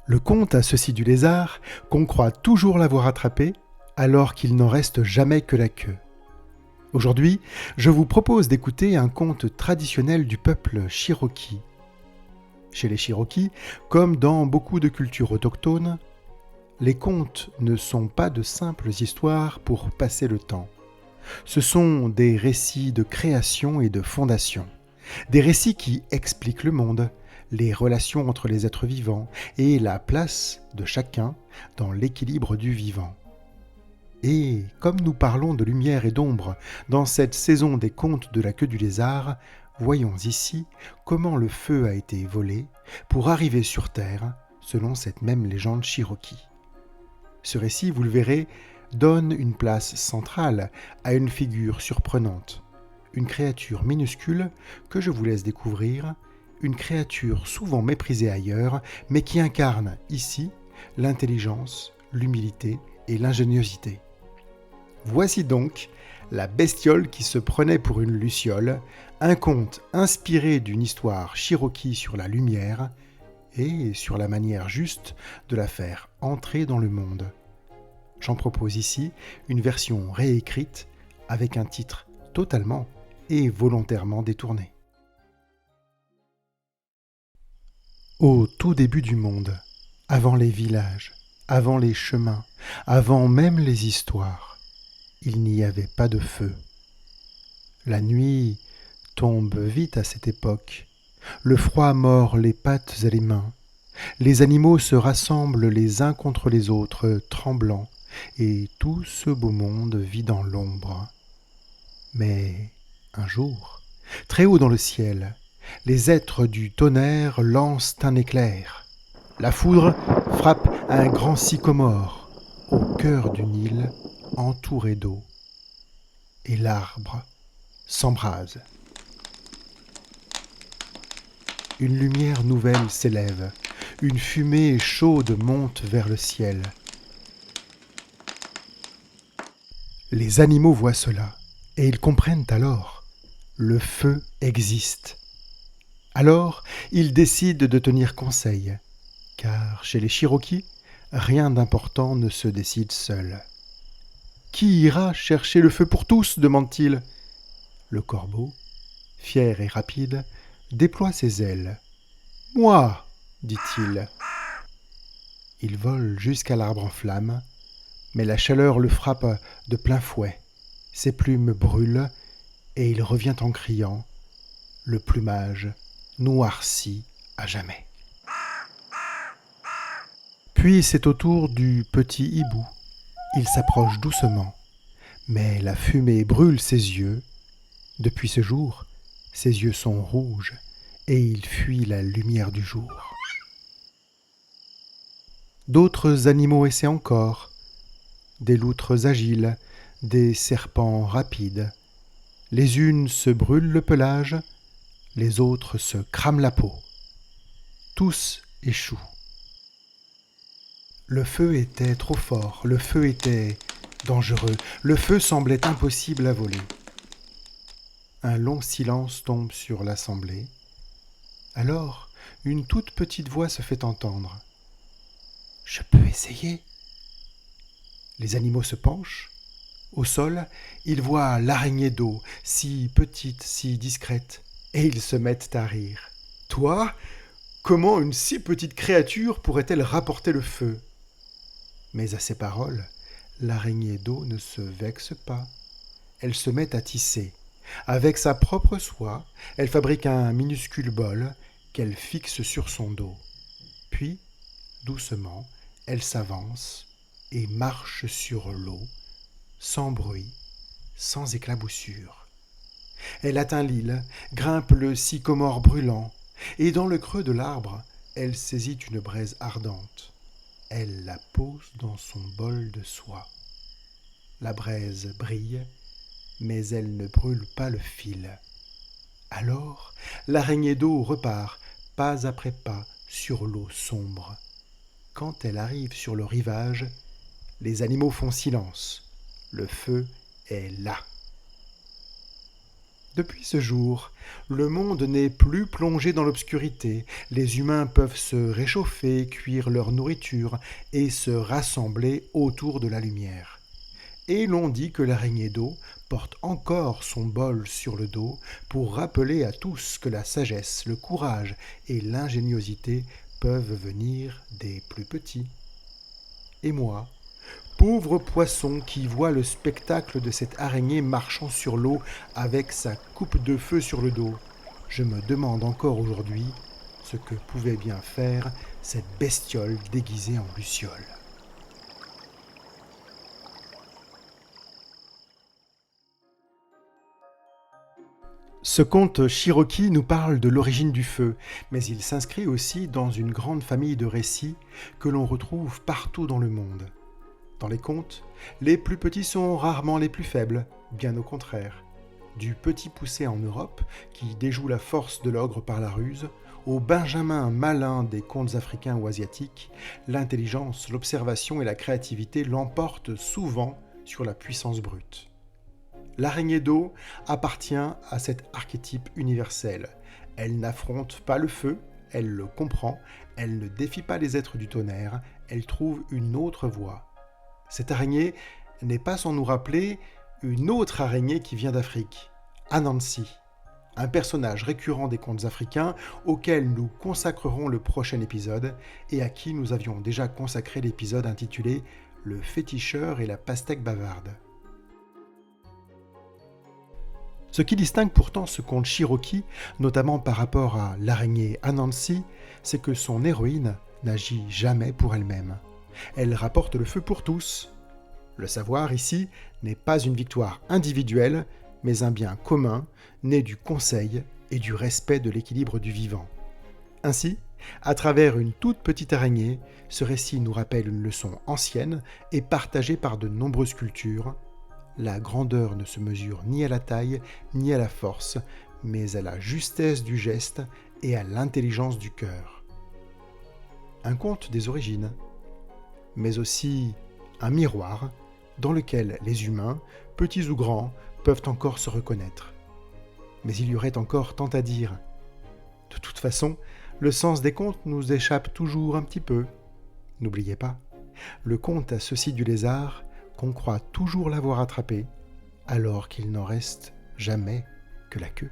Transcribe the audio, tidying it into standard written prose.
Le conte a ceci du lézard qu'on croit toujours l'avoir attrapé alors qu'il n'en reste jamais que la queue. Aujourd'hui, je vous propose d'écouter un conte traditionnel du peuple Cherokee. Chez les Cherokees, comme dans beaucoup de cultures autochtones, les contes ne sont pas de simples histoires pour passer le temps. Ce sont des récits de création et de fondation. Des récits qui expliquent le monde, les relations entre les êtres vivants et la place de chacun dans l'équilibre du vivant. Et comme nous parlons de lumière et d'ombre dans cette saison des contes de la queue du lézard, voyons ici comment le feu a été volé pour arriver sur Terre selon cette même légende Cherokee. Ce récit, vous le verrez, donne une place centrale à une figure surprenante, une créature minuscule que je vous laisse découvrir, une créature souvent méprisée ailleurs, mais qui incarne ici l'intelligence, l'humilité et l'ingéniosité. Voici donc la bestiole qui se prenait pour une luciole, un conte inspiré d'une histoire Cherokee sur la lumière et sur la manière juste de la faire entrer dans le monde. J'en propose ici une version réécrite avec un titre totalement et volontairement détourné. Au tout début du monde, avant les villages, avant les chemins, avant même les histoires, il n'y avait pas de feu. La nuit tombe vite à cette époque. Le froid mord les pattes et les mains. Les animaux se rassemblent les uns contre les autres, tremblants, et tout ce beau monde vit dans l'ombre. Mais un jour, très haut dans le ciel, les êtres du tonnerre lancent un éclair. La foudre frappe un grand sycomore au cœur d'une île entourée d'eau. Et l'arbre s'embrase. Une lumière nouvelle s'élève. Une fumée chaude monte vers le ciel. Les animaux voient cela, et ils comprennent alors. Le feu existe. Alors, ils décident de tenir conseil, car chez les Cherokees, rien d'important ne se décide seul. Qui ira chercher le feu pour tous demande-t-il. Le corbeau, fier et rapide, déploie ses ailes. Moi, dit-il. Il vole jusqu'à l'arbre en flammes, mais la chaleur le frappe de plein fouet. Ses plumes brûlent et il revient en criant, le plumage noirci à jamais. Puis c'est au tour du petit hibou. Il s'approche doucement, mais la fumée brûle ses yeux. Depuis ce jour, ses yeux sont rouges et il fuit la lumière du jour. D'autres animaux essaient encore, des loutres agiles, des serpents rapides. Les unes se brûlent le pelage, les autres se crament la peau. Tous échouent. Le feu était trop fort, le feu était dangereux, le feu semblait impossible à voler. Un long silence tombe sur l'assemblée. Alors, une toute petite voix se fait entendre. « Je peux essayer ?» Les animaux se penchent. Au sol, ils voient l'araignée d'eau, si petite, si discrète, et ils se mettent à rire. « Toi, comment une si petite créature pourrait-elle rapporter le feu ?» Mais à ces paroles, l'araignée d'eau ne se vexe pas. Elle se met à tisser. Avec sa propre soie, elle fabrique un minuscule bol qu'elle fixe sur son dos. Puis, doucement, elle s'avance et marche sur l'eau, sans bruit, sans éclaboussure. Elle atteint l'île, grimpe le sycomore brûlant, et dans le creux de l'arbre, elle saisit une braise ardente. Elle la pose dans son bol de soie. La braise brille, mais elle ne brûle pas le fil. Alors, l'araignée d'eau repart, pas après pas, sur l'eau sombre. Quand elle arrive sur le rivage, les animaux font silence. Le feu est là. Depuis ce jour, le monde n'est plus plongé dans l'obscurité. Les humains peuvent se réchauffer, cuire leur nourriture et se rassembler autour de la lumière. Et l'on dit que l'araignée d'eau porte encore son bol sur le dos pour rappeler à tous que la sagesse, le courage et l'ingéniosité peuvent venir des plus petits. Et moi, pauvre poisson qui voit le spectacle de cette araignée marchant sur l'eau avec sa coupe de feu sur le dos, je me demande encore aujourd'hui ce que pouvait bien faire cette bestiole déguisée en luciole. Ce conte Cherokee nous parle de l'origine du feu, mais il s'inscrit aussi dans une grande famille de récits que l'on retrouve partout dans le monde. Dans les contes, les plus petits sont rarement les plus faibles, bien au contraire. Du petit poucet en Europe, qui déjoue la force de l'ogre par la ruse, au benjamin malin des contes africains ou asiatiques, l'intelligence, l'observation et la créativité l'emportent souvent sur la puissance brute. L'araignée d'eau appartient à cet archétype universel. Elle n'affronte pas le feu, elle le comprend, elle ne défie pas les êtres du tonnerre, elle trouve une autre voie. Cette araignée n'est pas sans nous rappeler une autre araignée qui vient d'Afrique, Anansi, un personnage récurrent des contes africains auquel nous consacrerons le prochain épisode et à qui nous avions déjà consacré l'épisode intitulé « Le féticheur et la pastèque bavarde ». Ce qui distingue pourtant ce conte Cherokee, notamment par rapport à l'araignée Anansi, c'est que son héroïne n'agit jamais pour elle-même. Elle rapporte le feu pour tous. Le savoir, ici, n'est pas une victoire individuelle, mais un bien commun, né du conseil et du respect de l'équilibre du vivant. Ainsi, à travers une toute petite araignée, ce récit nous rappelle une leçon ancienne et partagée par de nombreuses cultures. La grandeur ne se mesure ni à la taille, ni à la force, mais à la justesse du geste et à l'intelligence du cœur. Un conte des origines, mais aussi un miroir dans lequel les humains, petits ou grands, peuvent encore se reconnaître. Mais il y aurait encore tant à dire. De toute façon, le sens des contes nous échappe toujours un petit peu. N'oubliez pas, le conte a ceci du lézard qu'on croit toujours l'avoir attrapé, alors qu'il n'en reste jamais que la queue.